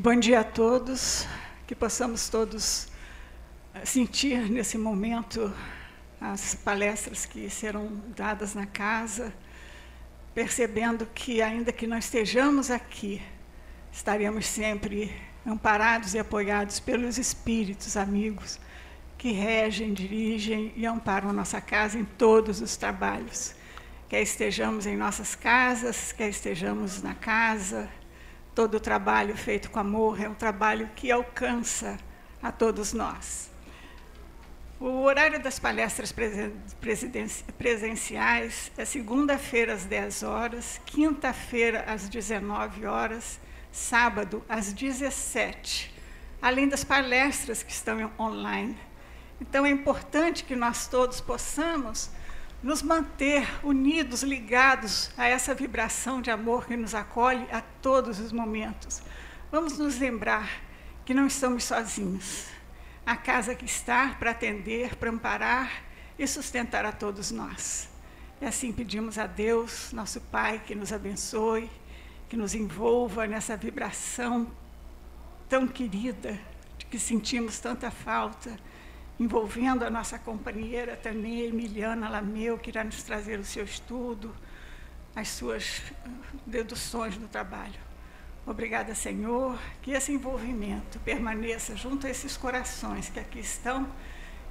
Bom dia a todos, que possamos todos sentir nesse momento as palestras que serão dadas na casa, percebendo que, ainda que não estejamos aqui, estaremos sempre amparados e apoiados pelos espíritos amigos que regem, dirigem e amparam a nossa casa em todos os trabalhos. Quer estejamos em nossas casas, quer estejamos na casa, todo o trabalho feito com amor é um trabalho que alcança a todos nós. O horário das palestras presenciais é segunda-feira às 10 horas, quinta-feira às 19 horas, sábado às 17, além das palestras que estão online. Então é importante que nós todos possamos nos manter unidos, ligados a essa vibração de amor que nos acolhe a todos os momentos. Vamos nos lembrar que não estamos sozinhos. A casa que está para atender, para amparar e sustentar a todos nós. E assim pedimos a Deus, nosso Pai, que nos abençoe, que nos envolva nessa vibração tão querida, de que sentimos tanta falta, envolvendo a nossa companheira também, Emiliana Lameu, que irá nos trazer o seu estudo, as suas deduções do trabalho. Obrigada, Senhor, que esse envolvimento permaneça junto a esses corações que aqui estão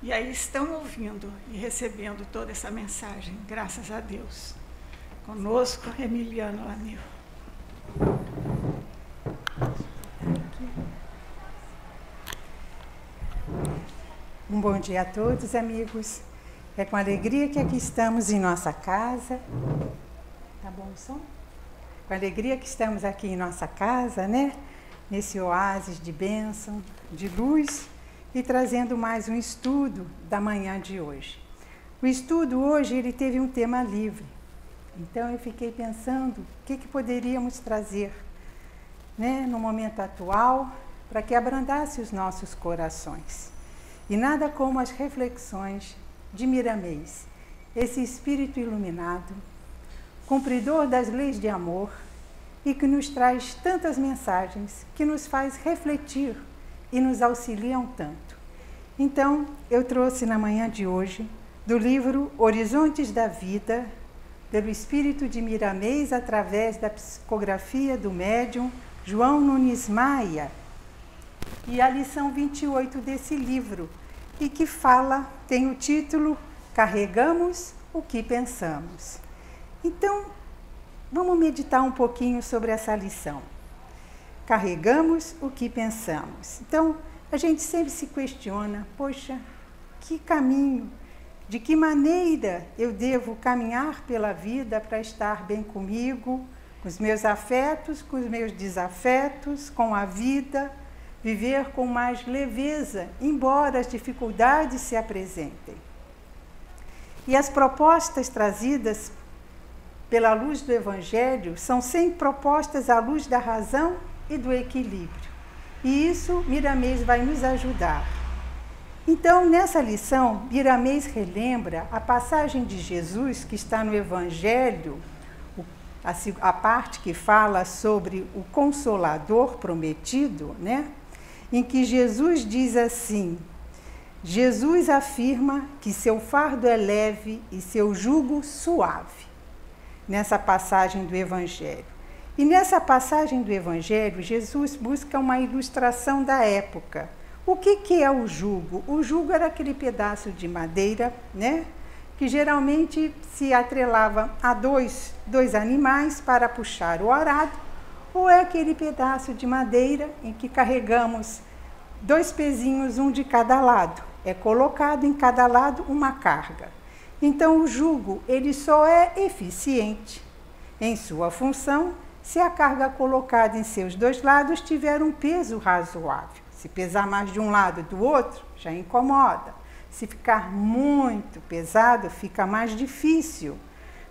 e aí estão ouvindo e recebendo toda essa mensagem, graças a Deus. Conosco, Emiliana Lameu. Um bom dia a todos, amigos. É com alegria que aqui estamos em nossa casa. Tá bom o som? Com alegria que estamos aqui em nossa casa, né? Nesse oásis de bênção, de luz, e trazendo mais um estudo da manhã de hoje. O estudo hoje, ele teve um tema livre. Então eu fiquei pensando o que poderíamos trazer, né, no momento atual, para que abrandasse os nossos corações. E nada como as reflexões de Miramês, esse espírito iluminado, cumpridor das leis de amor e que nos traz tantas mensagens, que nos faz refletir e nos auxiliam tanto. Então, eu trouxe na manhã de hoje, do livro Horizontes da Vida, pelo espírito de Miramês, através da psicografia do médium João Nunes Maia, e a lição 28 desse livro, e que tem o título Carregamos o que Pensamos. Então, vamos meditar um pouquinho sobre essa lição. Carregamos o que pensamos. Então, a gente sempre se questiona, poxa, que caminho, de que maneira eu devo caminhar pela vida para estar bem comigo, com os meus afetos, com os meus desafetos, com a vida, viver com mais leveza, embora as dificuldades se apresentem. E as propostas trazidas pela luz do Evangelho são sempre propostas à luz da razão e do equilíbrio. E isso Miramês vai nos ajudar. Então, nessa lição, Miramês relembra a passagem de Jesus que está no Evangelho, a parte que fala sobre o Consolador prometido, né? Em que Jesus diz assim: Jesus afirma que seu fardo é leve e seu jugo suave, nessa passagem do Evangelho. E nessa passagem do Evangelho, Jesus busca uma ilustração da época. O que é o jugo? O jugo era aquele pedaço de madeira, né, que geralmente se atrelava a dois animais para puxar o arado, ou é aquele pedaço de madeira em que carregamos 2 pezinhos, um de cada lado. É colocado em cada lado uma carga. Então, o jugo, ele só é eficiente em sua função se a carga colocada em seus 2 lados tiver um peso razoável. Se pesar mais de um lado do outro, já incomoda. Se ficar muito pesado, fica mais difícil.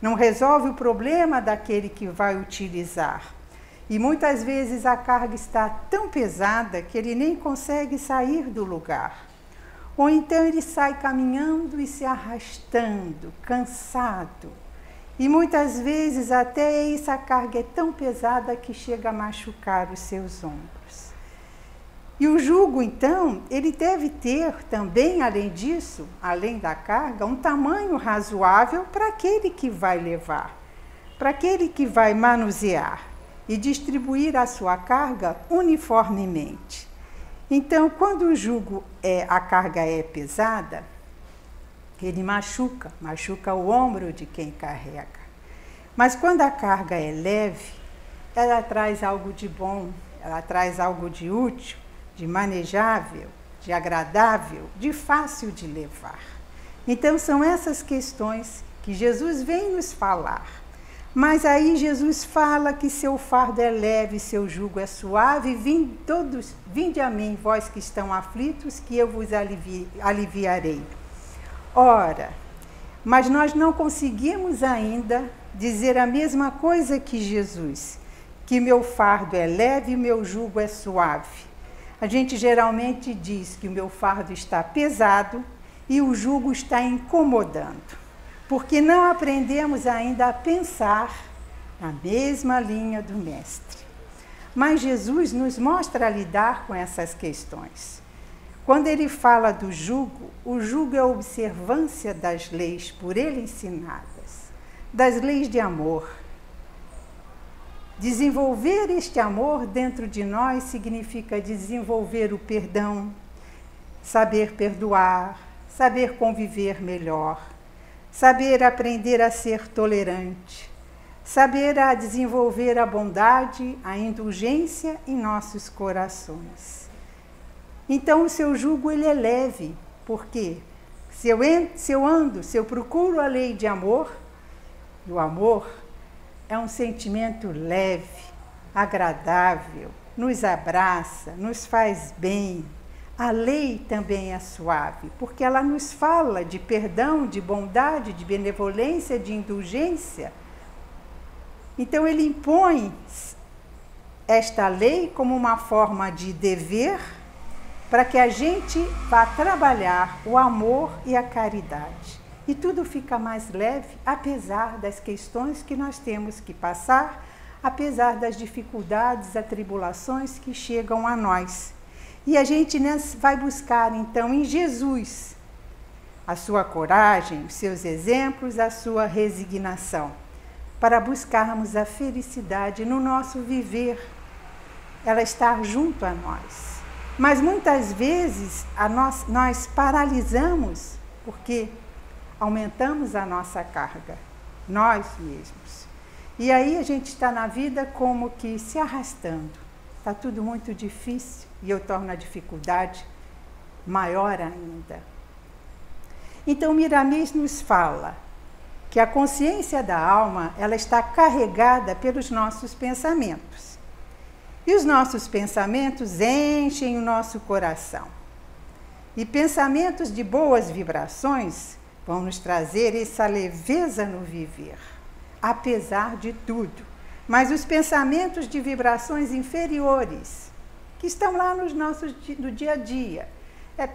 Não resolve o problema daquele que vai utilizar. E muitas vezes a carga está tão pesada que ele nem consegue sair do lugar. Ou então ele sai caminhando e se arrastando, cansado. E muitas vezes até essa carga é tão pesada que chega a machucar os seus ombros. E o jugo, então, ele deve ter também, além disso, além da carga, um tamanho razoável para aquele que vai levar, para aquele que vai manusear e distribuir a sua carga uniformemente. Então, quando o jugo a carga é pesada, ele machuca o ombro de quem carrega. Mas quando a carga é leve, ela traz algo de bom, ela traz algo de útil, de manejável, de agradável, de fácil de levar. Então, são essas questões que Jesus vem nos falar. Mas aí Jesus fala que seu fardo é leve, seu jugo é suave, vinde a mim, vós que estão aflitos, que eu vos aliviarei. Ora, mas nós não conseguimos ainda dizer a mesma coisa que Jesus, que meu fardo é leve e meu jugo é suave. A gente geralmente diz que o meu fardo está pesado e o jugo está incomodando, porque não aprendemos ainda a pensar na mesma linha do Mestre. Mas Jesus nos mostra a lidar com essas questões. Quando ele fala do jugo, o jugo é a observância das leis por ele ensinadas, das leis de amor. Desenvolver este amor dentro de nós significa desenvolver o perdão, saber perdoar, saber conviver melhor, saber aprender a ser tolerante, saber a desenvolver a bondade, a indulgência em nossos corações. Então o seu jugo ele é leve, porque se eu procuro a lei de amor, e o amor é um sentimento leve, agradável, nos abraça, nos faz bem. A lei também é suave, porque ela nos fala de perdão, de bondade, de benevolência, de indulgência. Então ele impõe esta lei como uma forma de dever para que a gente vá trabalhar o amor e a caridade. E tudo fica mais leve, apesar das questões que nós temos que passar, apesar das dificuldades, atribulações que chegam a nós. E a gente vai buscar, então, em Jesus, a sua coragem, os seus exemplos, a sua resignação, para buscarmos a felicidade no nosso viver, ela estar junto a nós. Mas muitas vezes nós paralisamos, porque aumentamos a nossa carga, nós mesmos. E aí a gente está na vida como que se arrastando. Está tudo muito difícil e eu torno a dificuldade maior ainda. Então Miramês nos fala que a consciência da alma ela está carregada pelos nossos pensamentos. E os nossos pensamentos enchem o nosso coração. E pensamentos de boas vibrações vão nos trazer essa leveza no viver, apesar de tudo. Mas os pensamentos de vibrações inferiores, que estão lá no dia a dia,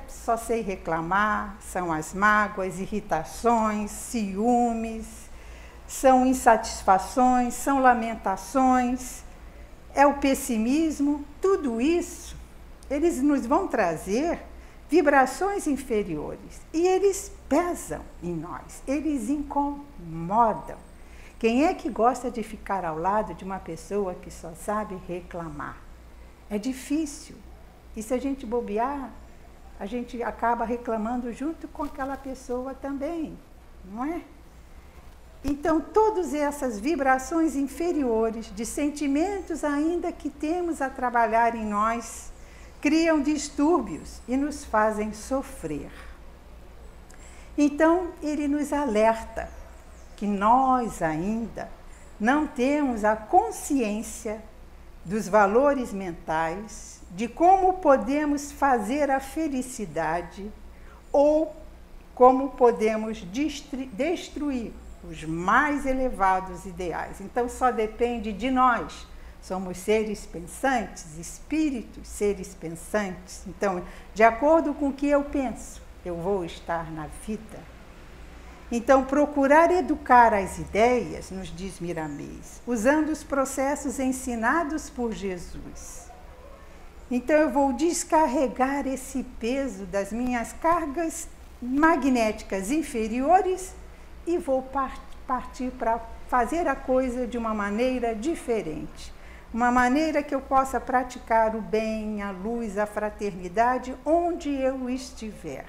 só sei reclamar, são as mágoas, irritações, ciúmes, são insatisfações, são lamentações, é o pessimismo, tudo isso, eles nos vão trazer vibrações inferiores e eles pesam em nós, eles incomodam. Quem é que gosta de ficar ao lado de uma pessoa que só sabe reclamar? É difícil. E se a gente bobear, a gente acaba reclamando junto com aquela pessoa também, não é? Então, todas essas vibrações inferiores, de sentimentos ainda que temos a trabalhar em nós, criam distúrbios e nos fazem sofrer. Então, ele nos alerta que nós ainda não temos a consciência dos valores mentais, de como podemos fazer a felicidade ou como podemos destruir os mais elevados ideais. Então, só depende de nós. Somos seres pensantes, espíritos, seres pensantes. Então, de acordo com o que eu penso, eu vou estar na vida. Então, procurar educar as ideias, nos diz Miramês, usando os processos ensinados por Jesus. Então eu vou descarregar esse peso das minhas cargas magnéticas inferiores e vou partir para fazer a coisa de uma maneira diferente. Uma maneira que eu possa praticar o bem, a luz, a fraternidade, onde eu estiver.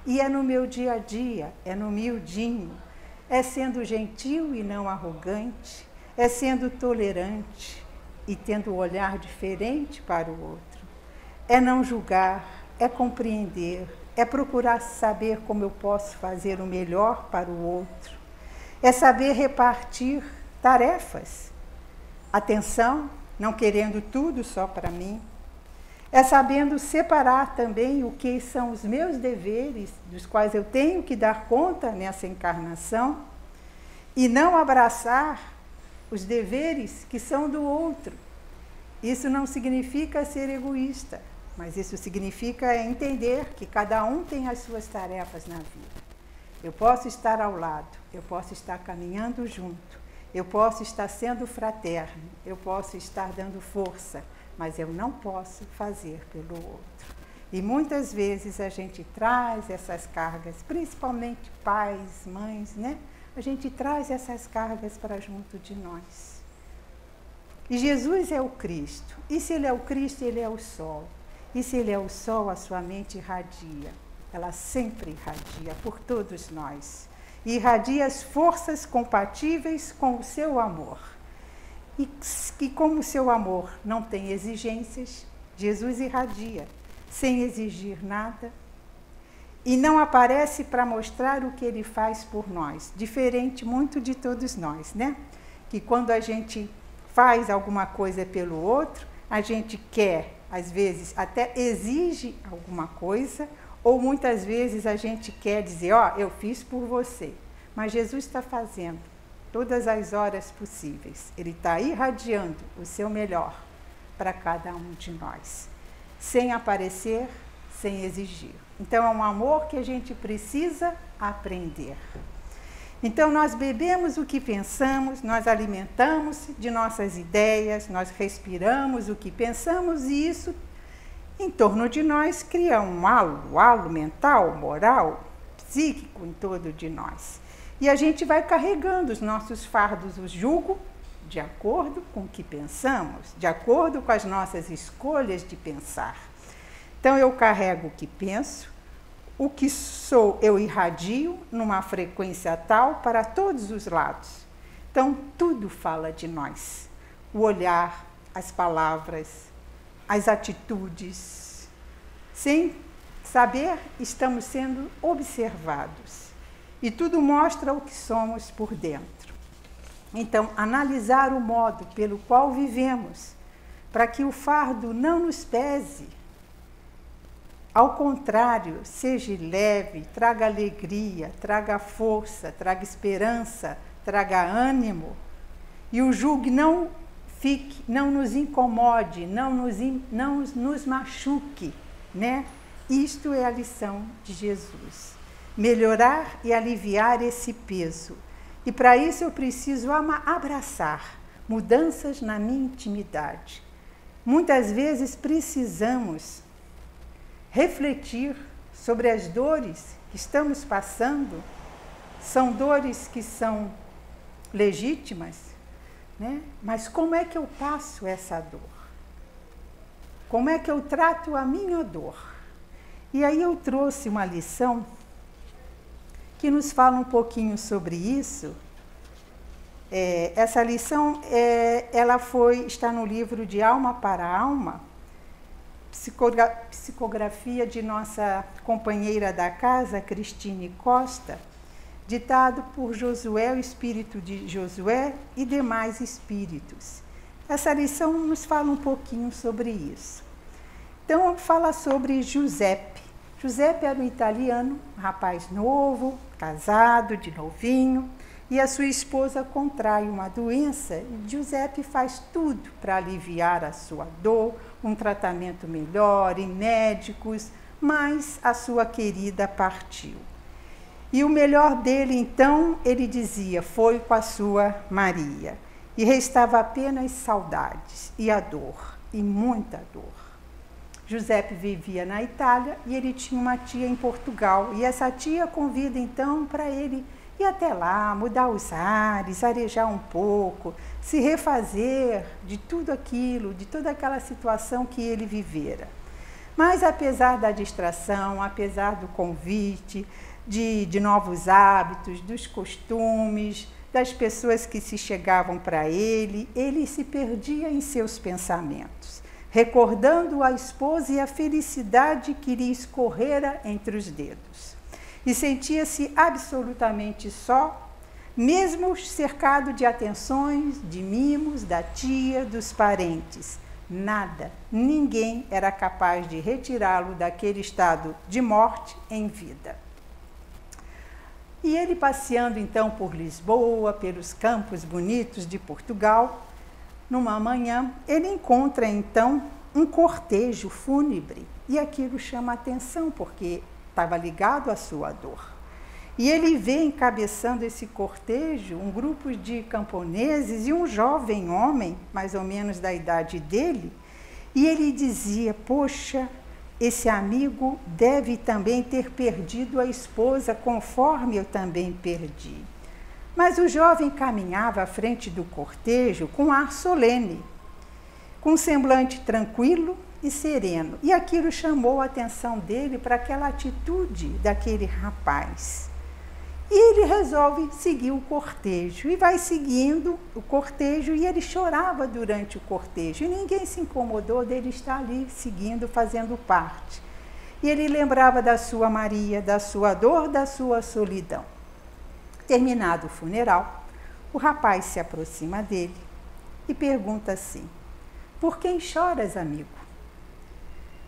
E é no meu dia a dia, é no miudinho, é sendo gentil e não arrogante, é sendo tolerante e tendo um olhar diferente para o outro. É não julgar, é compreender, é procurar saber como eu posso fazer o melhor para o outro. É saber repartir tarefas, atenção, não querendo tudo só para mim. É sabendo separar também o que são os meus deveres, dos quais eu tenho que dar conta nessa encarnação, e não abraçar os deveres que são do outro. Isso não significa ser egoísta, mas isso significa entender que cada um tem as suas tarefas na vida. Eu posso estar ao lado, eu posso estar caminhando junto, eu posso estar sendo fraterno, eu posso estar dando força, mas eu não posso fazer pelo outro. E muitas vezes a gente traz essas cargas, principalmente pais, mães, né? A gente traz essas cargas para junto de nós. E Jesus é o Cristo. E se Ele é o Cristo, Ele é o Sol. E se Ele é o Sol, a sua mente irradia. Ela sempre irradia por todos nós. E irradia as forças compatíveis com o seu amor. E como o seu amor não tem exigências, Jesus irradia, sem exigir nada, e não aparece para mostrar o que Ele faz por nós, diferente muito de todos nós, né? Que quando a gente faz alguma coisa pelo outro, a gente quer, às vezes, até exige alguma coisa, ou muitas vezes a gente quer dizer, ó, eu fiz por você, mas Jesus está fazendo todas as horas possíveis. Ele está irradiando o seu melhor para cada um de nós, sem aparecer, sem exigir. Então, é um amor que a gente precisa aprender. Então, nós bebemos o que pensamos, nós alimentamos de nossas ideias, nós respiramos o que pensamos e isso, em torno de nós, cria um halo mental, moral, psíquico em torno de nós. E a gente vai carregando os nossos fardos, o jugo, de acordo com o que pensamos, de acordo com as nossas escolhas de pensar. Então, eu carrego o que penso, o que sou eu irradio numa frequência tal para todos os lados. Então, tudo fala de nós. O olhar, as palavras, as atitudes. Sem saber, estamos sendo observados. E tudo mostra o que somos por dentro. Então, analisar o modo pelo qual vivemos, para que o fardo não nos pese. Ao contrário, seja leve, traga alegria, traga força, traga esperança, traga ânimo. E o jugo não nos incomode, não nos machuque, né? Isto é a lição de Jesus. Melhorar e aliviar esse peso. E para isso eu preciso abraçar mudanças na minha intimidade. Muitas vezes precisamos refletir sobre as dores que estamos passando. São dores que são legítimas, né? Mas como é que eu passo essa dor? Como é que eu trato a minha dor? E aí eu trouxe uma lição que nos fala um pouquinho sobre isso. Essa lição está no livro de Alma para Alma, psicografia de nossa companheira da casa, Cristine Costa, ditado por Josué, o espírito de Josué e demais espíritos. Essa lição nos fala um pouquinho sobre isso. Então, fala sobre Giuseppe. Giuseppe era um italiano, um rapaz novo, casado, de novinho, e a sua esposa contrai uma doença e Giuseppe faz tudo para aliviar a sua dor, um tratamento melhor e médicos, mas a sua querida partiu. E o melhor dele, então, ele dizia, foi com a sua Maria. E restava apenas saudades e a dor, e muita dor. Giuseppe vivia na Itália e ele tinha uma tia em Portugal. E essa tia convida então para ele ir até lá, mudar os ares, arejar um pouco, se refazer de tudo aquilo, de toda aquela situação que ele vivera. Mas apesar da distração, apesar do convite, de novos hábitos, dos costumes, das pessoas que se chegavam para ele se perdia em seus pensamentos, recordando a esposa e a felicidade que lhe escorrera entre os dedos. E sentia-se absolutamente só, mesmo cercado de atenções, de mimos, da tia, dos parentes. Nada, ninguém era capaz de retirá-lo daquele estado de morte em vida. E ele passeando então por Lisboa, pelos campos bonitos de Portugal, numa manhã, ele encontra então um cortejo fúnebre. E aquilo chama a atenção, porque estava ligado à sua dor. E ele vê encabeçando esse cortejo um grupo de camponeses e um jovem homem, mais ou menos da idade dele, e ele dizia: poxa, esse amigo deve também ter perdido a esposa, conforme eu também perdi. Mas o jovem caminhava à frente do cortejo com ar solene, com um semblante tranquilo e sereno. E aquilo chamou a atenção dele para aquela atitude daquele rapaz. E ele resolve seguir o cortejo, e vai seguindo o cortejo, e ele chorava durante o cortejo, e ninguém se incomodou dele estar ali seguindo, fazendo parte. E ele lembrava da sua Maria, da sua dor, da sua solidão. Terminado o funeral, o rapaz se aproxima dele e pergunta assim: por quem choras, amigo?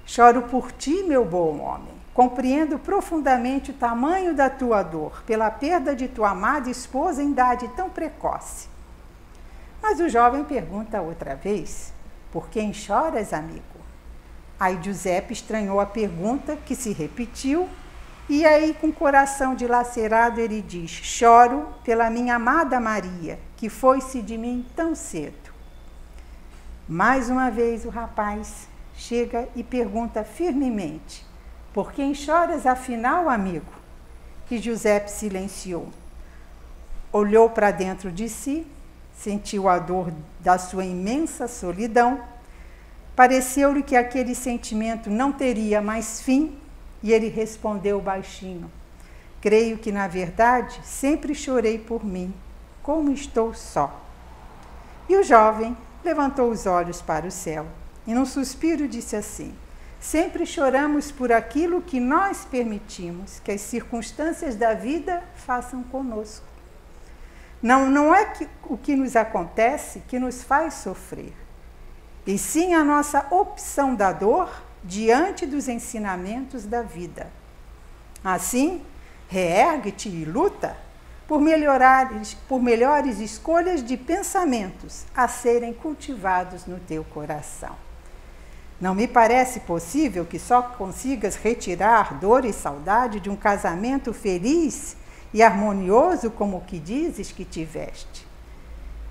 Choro por ti, meu bom homem. Compreendo profundamente o tamanho da tua dor, pela perda de tua amada esposa em idade tão precoce. Mas o jovem pergunta outra vez: por quem choras, amigo? Aí Giuseppe estranhou a pergunta, que se repetiu, e aí, com o coração dilacerado, ele diz: choro pela minha amada Maria, que foi-se de mim tão cedo. Mais uma vez o rapaz chega e pergunta firmemente: por quem choras, afinal, amigo? E Giuseppe silenciou. Olhou para dentro de si, sentiu a dor da sua imensa solidão. Pareceu-lhe que aquele sentimento não teria mais fim, e ele respondeu baixinho: creio que, na verdade, sempre chorei por mim, como estou só. E o jovem levantou os olhos para o céu, e num suspiro disse assim: sempre choramos por aquilo que nós permitimos que as circunstâncias da vida façam conosco. Não é o que nos acontece que nos faz sofrer, e sim a nossa opção da dor diante dos ensinamentos da vida. Assim, reergue-te e luta por melhores escolhas de pensamentos a serem cultivados no teu coração. Não me parece possível que só consigas retirar dor e saudade de um casamento feliz e harmonioso como o que dizes que tiveste.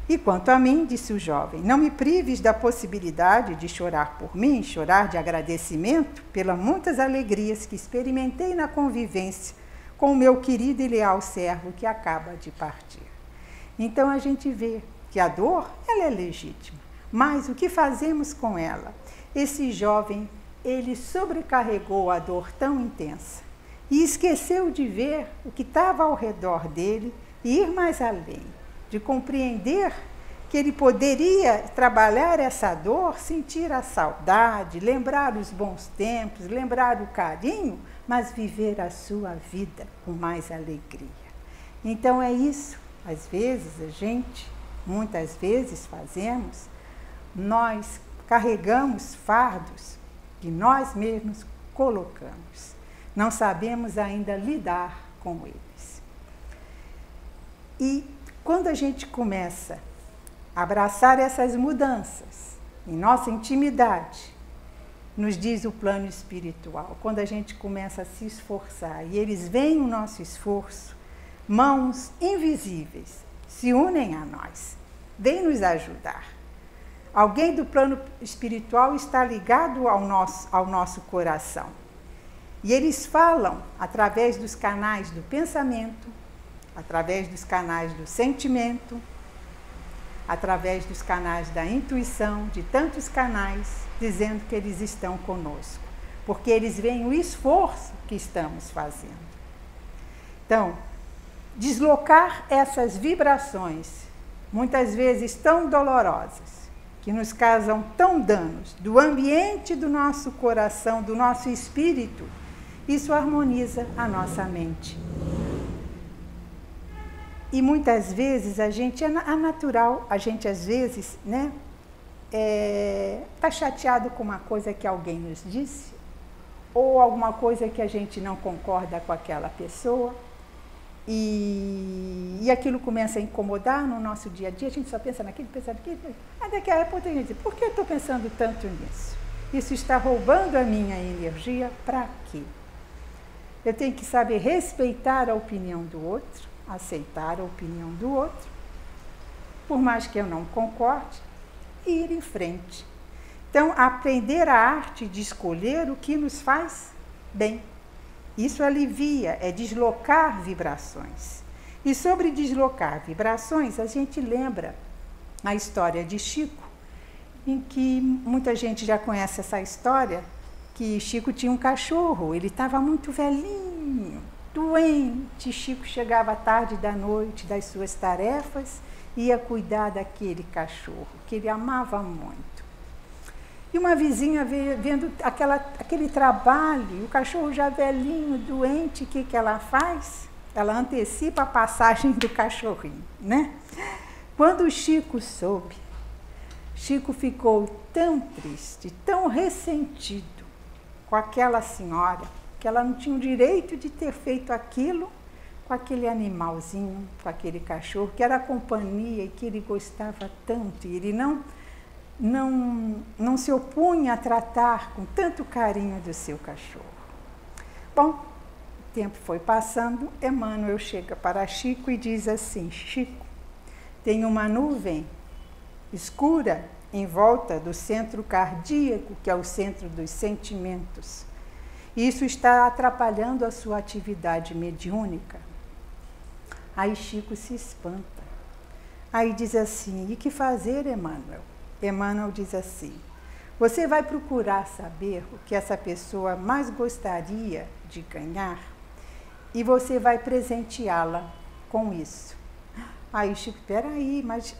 E quanto a mim, disse o jovem, não me prives da possibilidade de chorar por mim, chorar de agradecimento pelas muitas alegrias que experimentei na convivência com o meu querido e leal servo que acaba de partir. Então a gente vê que a dor, ela é legítima, mas o que fazemos com ela? Esse jovem, ele sobrecarregou a dor tão intensa e esqueceu de ver o que estava ao redor dele e ir mais além, de compreender que ele poderia trabalhar essa dor, sentir a saudade, lembrar os bons tempos, lembrar o carinho, mas viver a sua vida com mais alegria. Então é isso, às vezes muitas vezes fazemos, nós carregamos fardos que nós mesmos colocamos. Não sabemos ainda lidar com eles. E quando a gente começa a abraçar essas mudanças em nossa intimidade, nos diz o plano espiritual, quando a gente começa a se esforçar e eles veem o nosso esforço, mãos invisíveis se unem a nós, vêm nos ajudar Alguém do plano espiritual está ligado ao nosso coração. E eles falam através dos canais do pensamento, através dos canais do sentimento, através dos canais da intuição, de tantos canais, dizendo que eles estão conosco, porque eles veem o esforço que estamos fazendo. Então, deslocar essas vibrações, muitas vezes tão dolorosas, que nos causam tão danos, do ambiente do nosso coração, do nosso espírito, isso harmoniza a nossa mente. E muitas vezes a gente é natural, a gente às vezes, né, tá chateado com uma coisa que alguém nos disse, ou alguma coisa que a gente não concorda com aquela pessoa, e aquilo começa a incomodar no nosso dia a dia, a gente só pensa naquilo, aí daqui a pouco a gente diz, por que eu estou pensando tanto nisso? Isso está roubando a minha energia, para quê? Eu tenho que saber respeitar a opinião do outro, aceitar a opinião do outro, por mais que eu não concorde, e ir em frente. Então, aprender a arte de escolher o que nos faz bem. Isso alivia, é deslocar vibrações. E sobre deslocar vibrações, a gente lembra a história de Chico, em que muita gente já conhece essa história, que Chico tinha um cachorro, ele estava muito velhinho, doente. Chico chegava tarde da noite das suas tarefas, ia cuidar daquele cachorro, que ele amava muito. E uma vizinha vendo aquele trabalho, o cachorro já velhinho, doente, o que ela faz? Ela antecipa a passagem do cachorrinho, né? Quando o Chico soube, Chico ficou tão triste, tão ressentido com aquela senhora, que ela não tinha o direito de ter feito aquilo com aquele animalzinho, com aquele cachorro, que era a companhia e que ele gostava tanto, e ele não se opunha a tratar com tanto carinho do seu cachorro. Bom, o tempo foi passando, Emmanuel chega para Chico e diz assim: Chico, tem uma nuvem escura em volta do centro cardíaco, que é o centro dos sentimentos. Isso está atrapalhando a sua atividade mediúnica. Aí Chico se espanta. Aí diz assim: e que fazer, Emmanuel? Emmanuel diz assim: você vai procurar saber o que essa pessoa mais gostaria de ganhar e você vai presenteá-la com isso. Aí Chico, peraí, mas,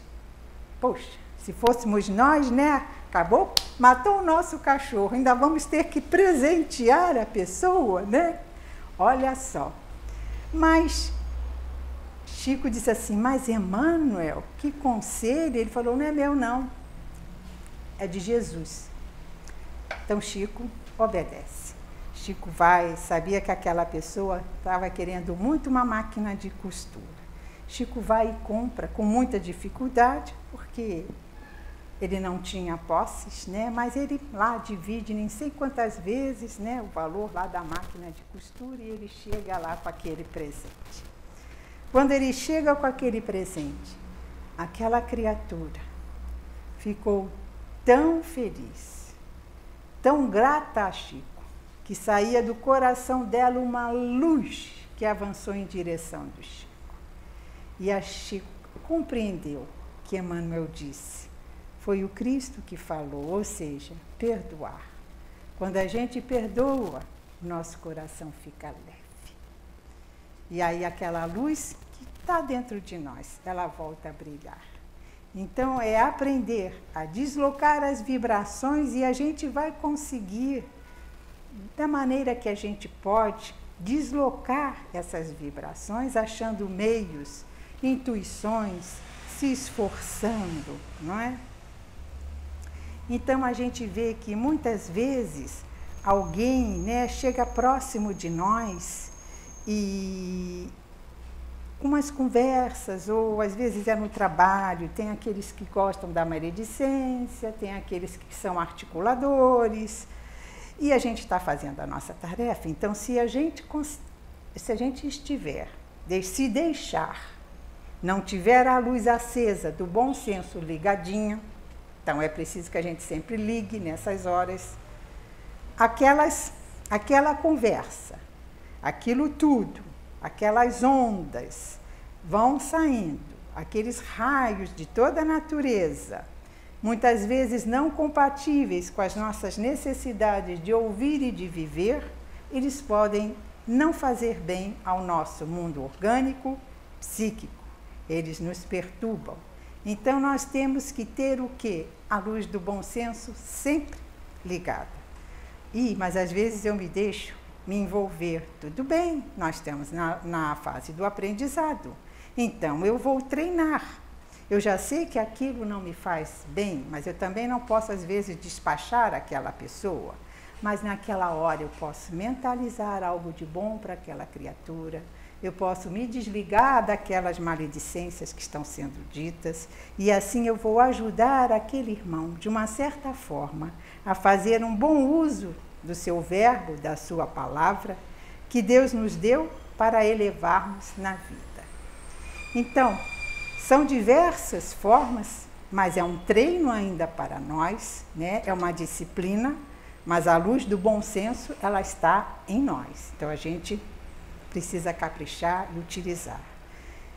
poxa, se fôssemos nós, né? Acabou, matou o nosso cachorro, ainda vamos ter que presentear a pessoa, né? Olha só. Mas Chico disse assim: mas Emmanuel, que conselho? Ele falou: não é meu não, é de Jesus. Então Chico obedece. Chico vai, sabia que aquela pessoa estava querendo muito uma máquina de costura. Chico vai e compra com muita dificuldade, porque ele não tinha posses, né? Mas ele lá divide nem sei quantas vezes, né, o valor lá da máquina de costura, e ele chega lá com aquele presente. Quando ele chega com aquele presente, aquela criatura ficou tão feliz, tão grata a Chico, que saía do coração dela uma luz que avançou em direção do Chico. E a Chico compreendeu que Emmanuel disse. Foi o Cristo que falou, ou seja, perdoar. Quando a gente perdoa, nosso coração fica leve. E aí aquela luz que está dentro de nós, ela volta a brilhar. Então é aprender a deslocar as vibrações e a gente vai conseguir, da maneira que a gente pode, deslocar essas vibrações, achando meios, intuições, se esforçando, não é? Então a gente vê que muitas vezes alguém, né, chega próximo de nós e umas conversas, ou às vezes é no trabalho, tem aqueles que gostam da maledicência, tem aqueles que são articuladores, e a gente está fazendo a nossa tarefa. Então se a gente estiver, se deixar, não tiver a luz acesa do bom senso ligadinha, Então, é preciso que a gente sempre ligue nessas horas aquela conversa, aquilo tudo, aquelas ondas vão saindo, aqueles raios de toda a natureza, muitas vezes não compatíveis com as nossas necessidades de ouvir e de viver, eles podem não fazer bem ao nosso mundo orgânico, psíquico. Eles nos perturbam. Então, nós temos que ter o quê? A luz do bom senso sempre ligada. Mas às vezes eu me deixo me envolver. Tudo bem, nós estamos na fase do aprendizado. Então, eu vou treinar. Eu já sei que aquilo não me faz bem, mas eu também não posso, às vezes, despachar aquela pessoa. Mas naquela hora eu posso mentalizar algo de bom para aquela criatura, eu posso me desligar daquelas maledicências que estão sendo ditas, e assim eu vou ajudar aquele irmão, de uma certa forma, a fazer um bom uso do seu verbo, da sua palavra, que Deus nos deu para elevarmos na vida. Então, são diversas formas, mas é um treino ainda para nós, né? É uma disciplina, mas a luz do bom senso, ela está em nós. Então, a gente precisa caprichar e utilizar.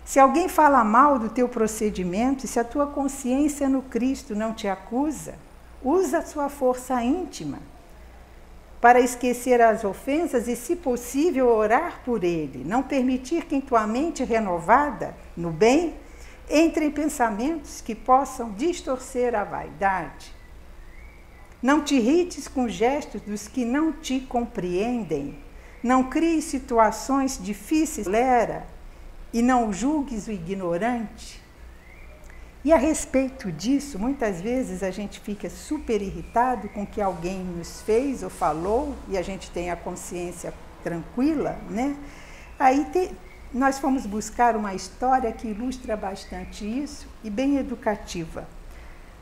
Se alguém fala mal do teu procedimento, se a tua consciência no Cristo não te acusa, usa a sua força íntima para esquecer as ofensas e, se possível, orar por ele. Não permitir que em tua mente renovada, no bem, entrem pensamentos que possam distorcer a vaidade. Não te irrites com gestos dos que não te compreendem. Não cries situações difíceis, e não julgues o ignorante. E a respeito disso, muitas vezes a gente fica super irritado com o que alguém nos fez ou falou, e a gente tem a consciência tranquila, né? Aí nós fomos buscar uma história que ilustra bastante isso e bem educativa.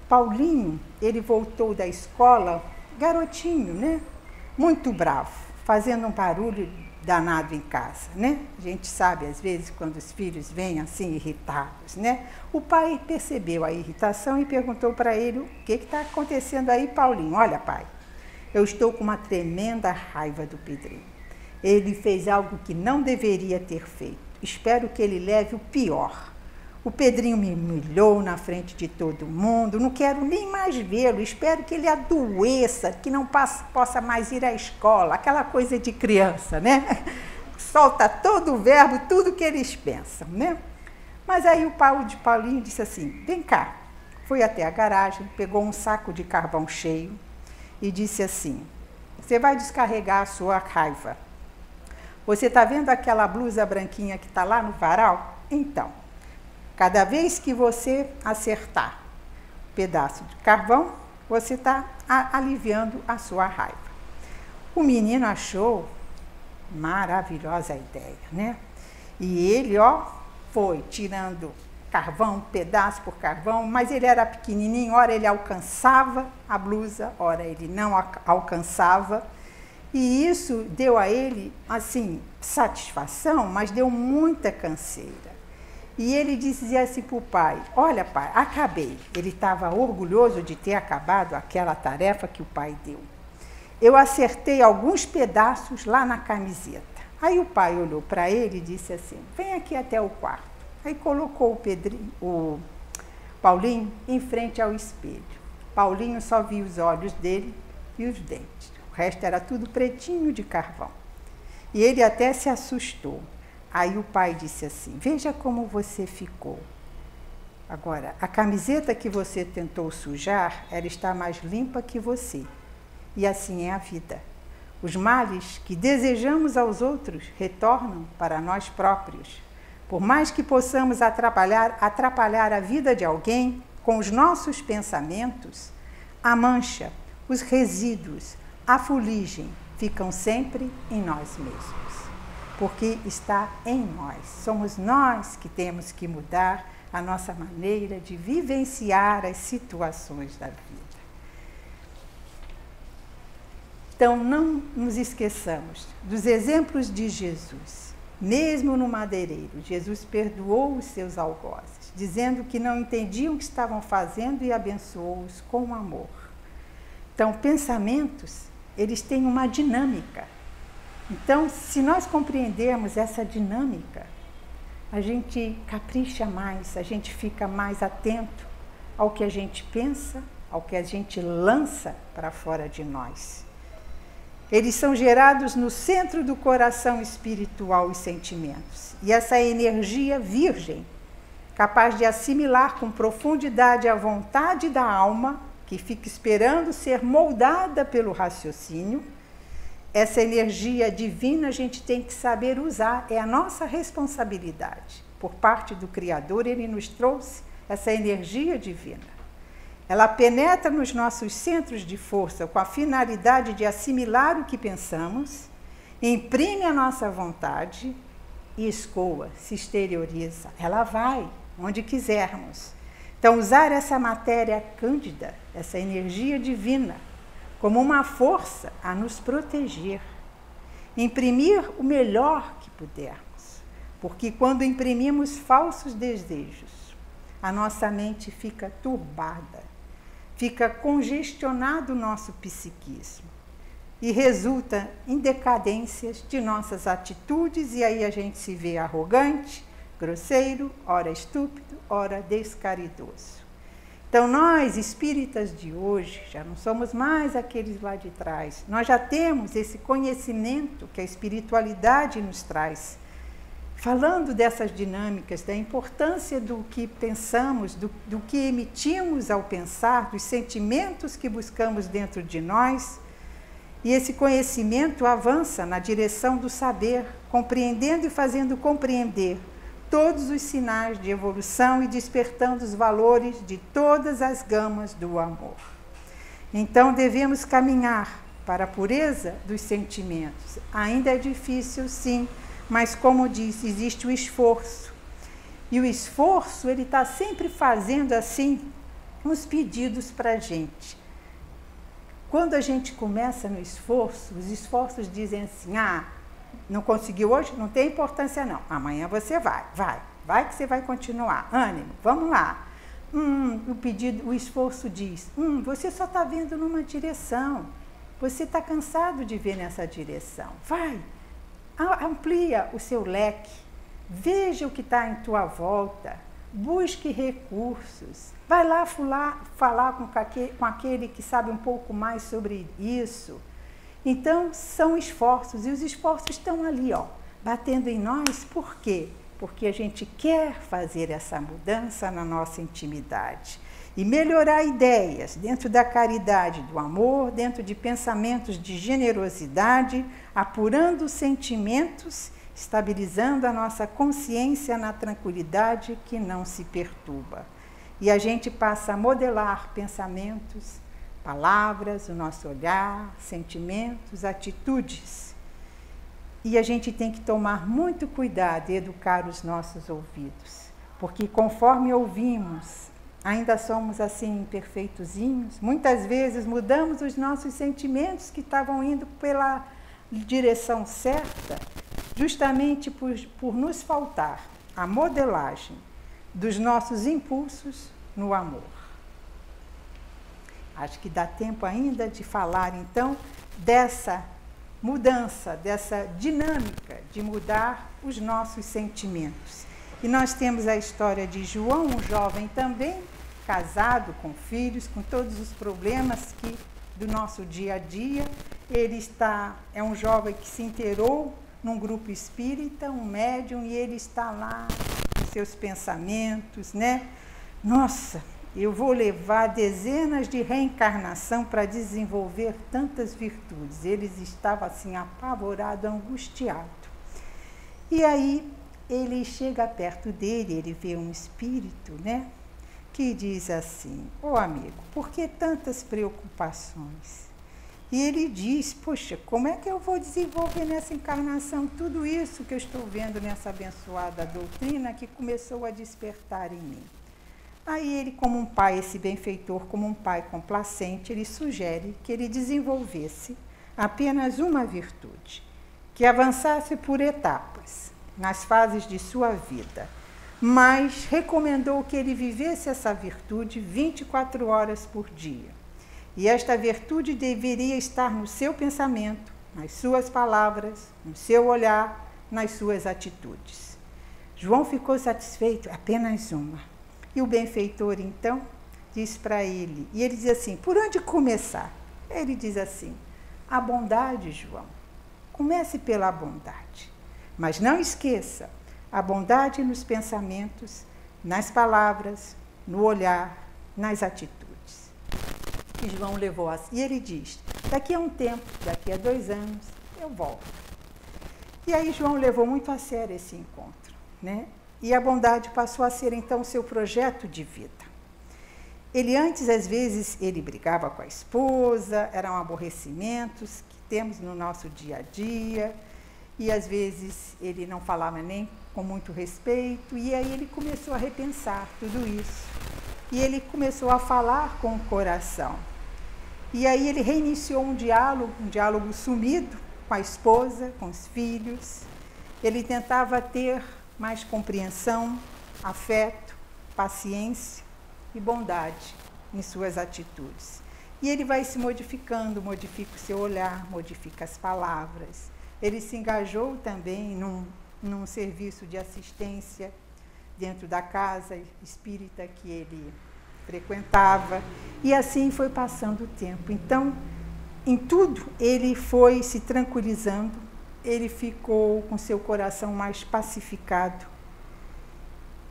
Paulinho, ele voltou da escola, garotinho, né? Muito bravo, fazendo um barulho danado em casa, né? A gente sabe, às vezes, quando os filhos vêm assim, irritados, né? O pai percebeu a irritação e perguntou para ele: o que está acontecendo aí, Paulinho? Olha, pai, eu estou com uma tremenda raiva do Pedrinho. Ele fez algo que não deveria ter feito. Espero que ele leve o pior. O Pedrinho me humilhou na frente de todo mundo, não quero nem mais vê-lo, espero que ele adoeça, que não possa mais ir à escola, aquela coisa de criança, né? Solta todo o verbo, tudo que eles pensam, né? Mas aí o Paulinho disse assim: vem cá. Foi até a garagem, pegou um saco de carvão cheio e disse assim: você vai descarregar a sua raiva. Você está vendo aquela blusa branquinha que está lá no varal? Então, cada vez que você acertar um pedaço de carvão, você está aliviando a sua raiva. O menino achou maravilhosa a ideia, né? E ele, foi tirando carvão, pedaço por carvão, mas ele era pequenininho, ora ele alcançava a blusa, ora ele não alcançava. E isso deu a ele, assim, satisfação, mas deu muita canseira. E ele dizia assim para o pai: olha, pai, acabei. Ele estava orgulhoso de ter acabado aquela tarefa que o pai deu. Eu acertei alguns pedaços lá na camiseta. Aí o pai olhou para ele e disse assim: vem aqui até o quarto. Aí colocou o Paulinho em frente ao espelho. Paulinho só via os olhos dele e os dentes. O resto era tudo pretinho de carvão. E ele até se assustou. Aí o pai disse assim: veja como você ficou. Agora, a camiseta que você tentou sujar, ela está mais limpa que você. E assim é a vida. Os males que desejamos aos outros retornam para nós próprios. Por mais que possamos atrapalhar a vida de alguém com os nossos pensamentos, a mancha, os resíduos, a fuligem ficam sempre em nós mesmos. Porque está em nós. Somos nós que temos que mudar a nossa maneira de vivenciar as situações da vida. Então, não nos esqueçamos dos exemplos de Jesus. Mesmo no madeireiro, Jesus perdoou os seus algozes. dizendo que não entendiam o que estavam fazendo e abençoou-os com amor. Então, pensamentos, eles têm uma dinâmica. Então, se nós compreendermos essa dinâmica, a gente capricha mais, a gente fica mais atento ao que a gente pensa, ao que a gente lança para fora de nós. Eles são gerados no centro do coração espiritual e sentimentos. E essa energia virgem, capaz de assimilar com profundidade a vontade da alma, que fica esperando ser moldada pelo raciocínio, essa energia divina a gente tem que saber usar, é a nossa responsabilidade. Por parte do Criador, Ele nos trouxe essa energia divina. Ela penetra nos nossos centros de força com a finalidade de assimilar o que pensamos, imprime a nossa vontade e escoa, se exterioriza. Ela vai onde quisermos. Então, usar essa matéria cândida, essa energia divina, como uma força a nos proteger. Imprimir o melhor que pudermos, porque quando imprimimos falsos desejos, a nossa mente fica turbada, fica congestionado o nosso psiquismo e resulta em decadências de nossas atitudes, e aí a gente se vê arrogante, grosseiro, ora estúpido, ora descaridoso. Então nós, espíritas de hoje, já não somos mais aqueles lá de trás, nós já temos esse conhecimento que a espiritualidade nos traz, falando dessas dinâmicas, da importância do que pensamos, do que emitimos ao pensar, dos sentimentos que buscamos dentro de nós. E esse conhecimento avança na direção do saber, compreendendo e fazendo compreender todos os sinais de evolução e despertando os valores de todas as gamas do amor. Então devemos caminhar para a pureza dos sentimentos. Ainda é difícil, sim, mas como disse, existe o esforço. E o esforço, ele está sempre fazendo assim uns pedidos para a gente. Quando a gente começa no esforço, os esforços dizem assim, não conseguiu hoje? Não tem importância não. Amanhã você vai que você vai continuar. Ânimo, vamos lá. O esforço diz, você só está vendo numa direção. Você está cansado de ver nessa direção. Vai, amplia o seu leque. Veja o que está em tua volta. Busque recursos. Vai lá falar com aquele que sabe um pouco mais sobre isso. Então, são esforços, e os esforços estão ali, batendo em nós. Por quê? Porque a gente quer fazer essa mudança na nossa intimidade e melhorar ideias dentro da caridade, do amor, dentro de pensamentos de generosidade, apurando sentimentos, estabilizando a nossa consciência na tranquilidade que não se perturba. E a gente passa a modelar pensamentos, palavras, o nosso olhar, sentimentos, atitudes. E a gente tem que tomar muito cuidado e educar os nossos ouvidos, porque conforme ouvimos, ainda somos assim imperfeitozinhos, muitas vezes mudamos os nossos sentimentos que estavam indo pela direção certa, justamente por nos faltar a modelagem dos nossos impulsos no amor. Acho que dá tempo ainda de falar, então, dessa mudança, dessa dinâmica de mudar os nossos sentimentos. E nós temos a história de João, um jovem também, casado, com filhos, com todos os problemas do nosso dia a dia. Ele é um jovem que se inteirou num grupo espírita, um médium, e ele está lá com seus pensamentos, né? Nossa, eu vou levar dezenas de reencarnação para desenvolver tantas virtudes. Ele estava assim apavorado, angustiado. E aí ele chega perto dele, ele vê um espírito, né? Que diz assim, amigo, por que tantas preocupações? E ele diz, poxa, como é que eu vou desenvolver nessa encarnação tudo isso que eu estou vendo nessa abençoada doutrina que começou a despertar em mim? Aí ele, como um pai, esse benfeitor, como um pai complacente, ele sugere que ele desenvolvesse apenas uma virtude, que avançasse por etapas nas fases de sua vida, mas recomendou que ele vivesse essa virtude 24 horas por dia. E esta virtude deveria estar no seu pensamento, nas suas palavras, no seu olhar, nas suas atitudes. João ficou satisfeito, apenas uma. E o benfeitor, então, disse para ele, e ele diz assim, por onde começar? Ele diz assim, a bondade, João. Comece pela bondade. Mas não esqueça, a bondade nos pensamentos, nas palavras, no olhar, nas atitudes. E João levou assim. E ele diz, daqui a um tempo, daqui a 2 anos, eu volto. E aí João levou muito a sério esse encontro, né? E a bondade passou a ser, então, seu projeto de vida. Ele antes, às vezes, ele brigava com a esposa, eram aborrecimentos que temos no nosso dia a dia, e às vezes ele não falava nem com muito respeito, e aí ele começou a repensar tudo isso. E ele começou a falar com o coração. E aí ele reiniciou um diálogo sumido com a esposa, com os filhos. Ele tentava ter mais compreensão, afeto, paciência e bondade em suas atitudes. E ele vai se modificando, modifica o seu olhar, modifica as palavras. Ele se engajou também num serviço de assistência dentro da casa espírita que ele frequentava, e assim foi passando o tempo. Então, em tudo, ele foi se tranquilizando, ele ficou com seu coração mais pacificado,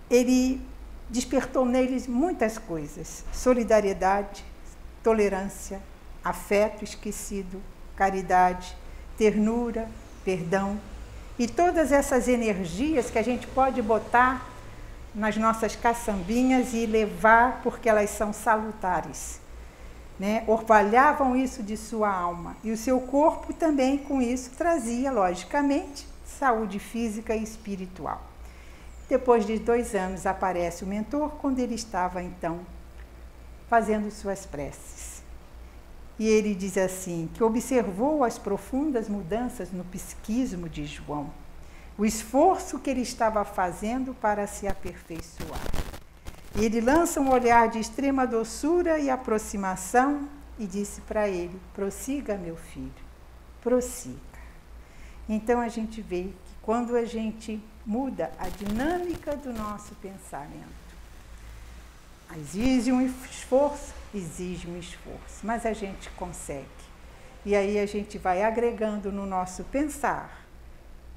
ele despertou neles muitas coisas, solidariedade, tolerância, afeto esquecido, caridade, ternura, perdão, e todas essas energias que a gente pode botar nas nossas caçambinhas e levar porque elas são salutares, né? Orvalhavam isso de sua alma, e o seu corpo também com isso trazia, logicamente, saúde física e espiritual. Depois de 2 anos aparece o mentor, quando ele estava então fazendo suas preces. E ele diz assim, que observou as profundas mudanças no psiquismo de João, o esforço que ele estava fazendo para se aperfeiçoar. E ele lança um olhar de extrema doçura e aproximação e disse para ele, prossiga, meu filho, prossiga. Então a gente vê que quando a gente muda a dinâmica do nosso pensamento, exige um esforço, mas a gente consegue. E aí a gente vai agregando no nosso pensar,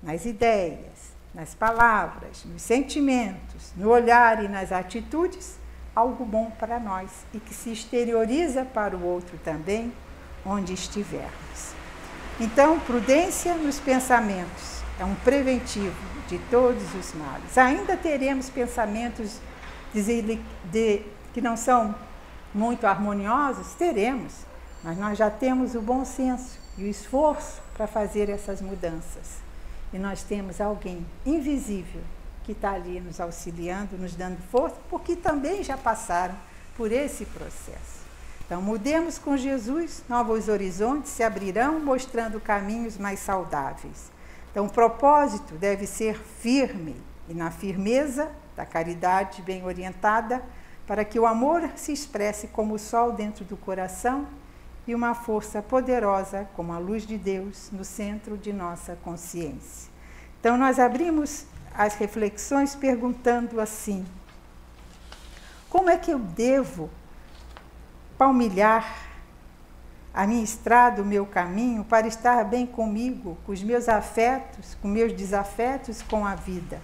nas ideias, nas palavras, nos sentimentos, no olhar e nas atitudes, algo bom para nós e que se exterioriza para o outro também, onde estivermos. Então, prudência nos pensamentos é um preventivo de todos os males. Ainda teremos pensamentos que não são muito harmoniosos? Teremos, mas nós já temos o bom senso e o esforço para fazer essas mudanças. E nós temos alguém invisível que está ali nos auxiliando, nos dando força, porque também já passaram por esse processo. Então, mudemos com Jesus, novos horizontes se abrirão, mostrando caminhos mais saudáveis. Então, o propósito deve ser firme, e na firmeza da caridade bem orientada, para que o amor se expresse como o sol dentro do coração e uma força poderosa como a luz de Deus no centro de nossa consciência. Então, nós abrimos as reflexões perguntando assim, como é que eu devo palmilhar a minha estrada, o meu caminho, para estar bem comigo, com os meus afetos, com meus desafetos, com a vida?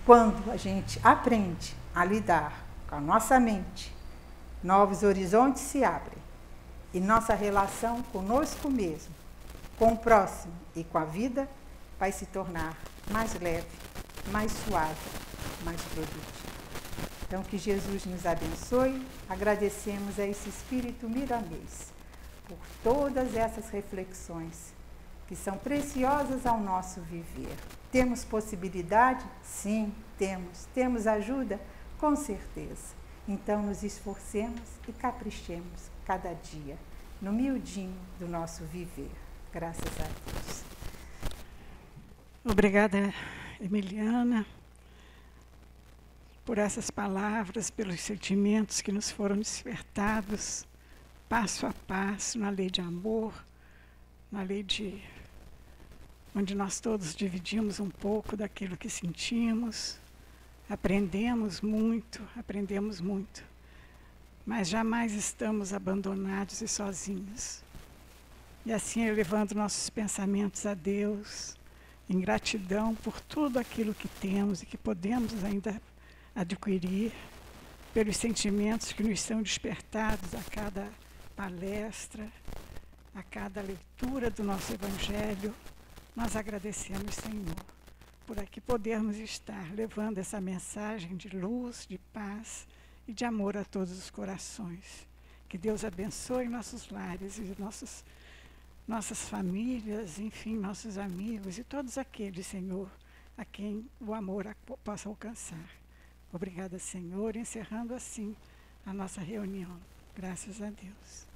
Quando a gente aprende a lidar com a nossa mente, novos horizontes se abrem e nossa relação conosco mesmo, com o próximo e com a vida vai se tornar mais leve, mais suave, mais produtiva. Então, que Jesus nos abençoe. Agradecemos a esse Espírito Miramês por todas essas reflexões que são preciosas ao nosso viver. Temos possibilidade? Sim, temos. Temos ajuda? Com certeza. Então, nos esforcemos e caprichemos cada dia no miudinho do nosso viver. Graças a Deus. Obrigada, Emiliana. por essas palavras, pelos sentimentos que nos foram despertados, passo a passo, na lei de amor, na lei de onde nós todos dividimos um pouco daquilo que sentimos, aprendemos muito, mas jamais estamos abandonados e sozinhos. E assim, elevando nossos pensamentos a Deus, em gratidão por tudo aquilo que temos e que podemos ainda adquirir, pelos sentimentos que nos são despertados a cada palestra, a cada leitura do nosso Evangelho, nós agradecemos, Senhor, por aqui podermos estar levando essa mensagem de luz, de paz e de amor a todos os corações. Que Deus abençoe nossos lares e nossas famílias, enfim, nossos amigos e todos aqueles, Senhor, a quem o amor possa alcançar. Obrigada, Senhor, encerrando assim a nossa reunião. Graças a Deus.